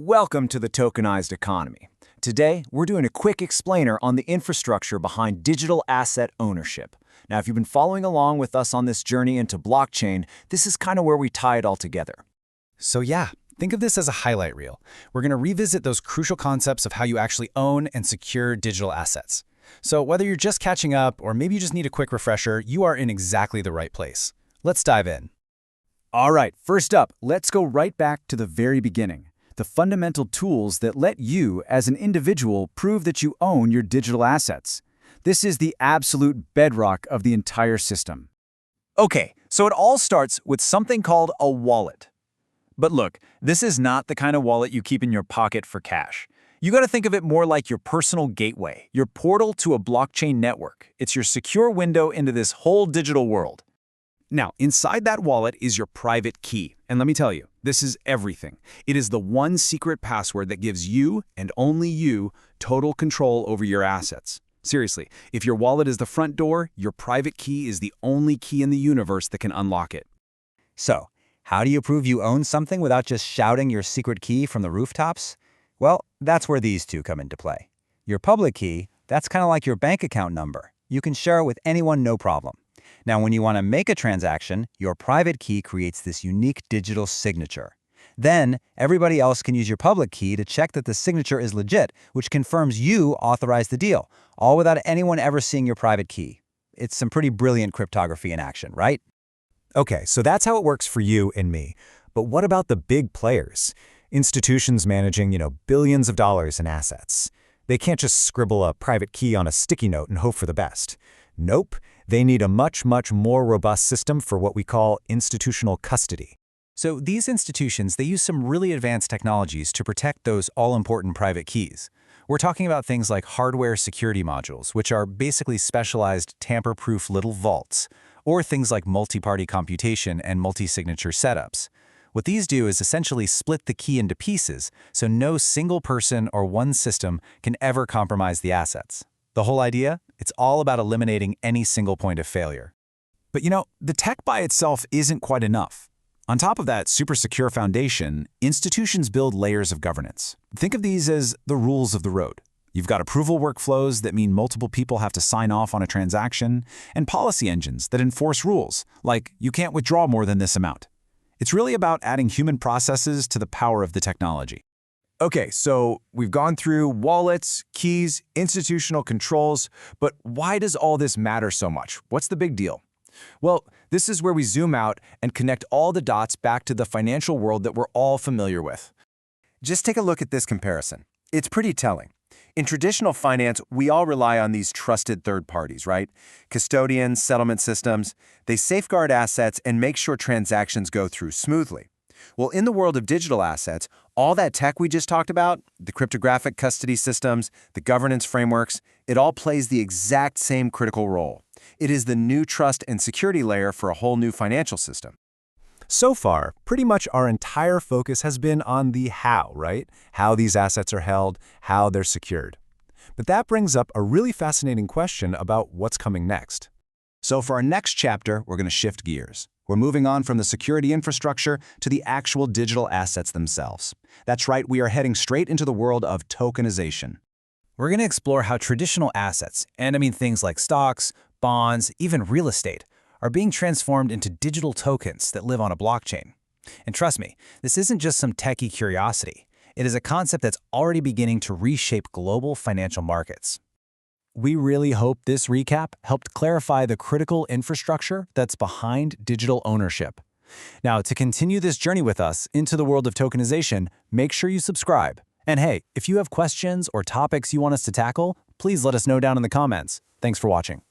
Welcome to the tokenized economy. Today, we're doing a quick explainer on the infrastructure behind digital asset ownership. Now, if you've been following along with us on this journey into blockchain, this is kind of where we tie it all together. So yeah, think of this as a highlight reel. We're going to revisit those crucial concepts of how you actually own and secure digital assets. So whether you're just catching up or maybe you just need a quick refresher, you are in exactly the right place. Let's dive in. All right, first up, let's go right back to the very beginning. The fundamental tools that let you, as an individual, prove that you own your digital assets. This is the absolute bedrock of the entire system. Okay, so it all starts with something called a wallet. But look, this is not the kind of wallet you keep in your pocket for cash. You got to think of it more like your personal gateway, your portal to a blockchain network. It's your secure window into this whole digital world. Now, inside that wallet is your private key. And let me tell you, this is everything. It is the one secret password that gives you, and only you, total control over your assets. Seriously, if your wallet is the front door, your private key is the only key in the universe that can unlock it. So, how do you prove you own something without just shouting your secret key from the rooftops? Well, that's where these two come into play. Your public key, that's kind of like your bank account number. You can share it with anyone, no problem. Now, when you want to make a transaction, your private key creates this unique digital signature. Then, everybody else can use your public key to check that the signature is legit, which confirms you authorized the deal, all without anyone ever seeing your private key. It's some pretty brilliant cryptography in action, right? Okay, so that's how it works for you and me. But what about the big players? Institutions managing, billions of dollars in assets. They can't just scribble a private key on a sticky note and hope for the best. Nope, they need a much more robust system for what we call institutional custody. So these institutions, they use some really advanced technologies to protect those all-important private keys. We're talking about things like hardware security modules, which are basically specialized tamper-proof little vaults, or things like multi-party computation and multi-signature setups. What these do is essentially split the key into pieces, so no single person or one system can ever compromise the assets. The whole idea? It's all about eliminating any single point of failure. But the tech by itself isn't quite enough. On top of that super secure foundation, institutions build layers of governance. Think of these as the rules of the road. You've got approval workflows that mean multiple people have to sign off on a transaction, and policy engines that enforce rules, like you can't withdraw more than this amount. It's really about adding human processes to the power of the technology. Okay, so we've gone through wallets, keys, institutional controls, but why does all this matter so much? What's the big deal? Well, this is where we zoom out and connect all the dots back to the financial world that we're all familiar with. Just take a look at this comparison. It's pretty telling. In traditional finance, we all rely on these trusted third parties, right? Custodians, settlement systems, they safeguard assets and make sure transactions go through smoothly. Well, in the world of digital assets, all that tech we just talked about, the cryptographic custody systems, the governance frameworks, it all plays the exact same critical role. It is the new trust and security layer for a whole new financial system. So far, pretty much our entire focus has been on the how, right? How these assets are held, how they're secured. But that brings up a really fascinating question about what's coming next. So for our next chapter, we're going to shift gears. We're moving on from the security infrastructure to the actual digital assets themselves. That's right, we are heading straight into the world of tokenization. We're going to explore how traditional assets, and I mean things like stocks, bonds, even real estate, are being transformed into digital tokens that live on a blockchain. And trust me, this isn't just some techie curiosity. It is a concept that's already beginning to reshape global financial markets. We really hope this recap helped clarify the critical infrastructure that's behind digital ownership. Now, to continue this journey with us into the world of tokenization, make sure you subscribe. And hey, if you have questions or topics you want us to tackle, please let us know down in the comments. Thanks for watching.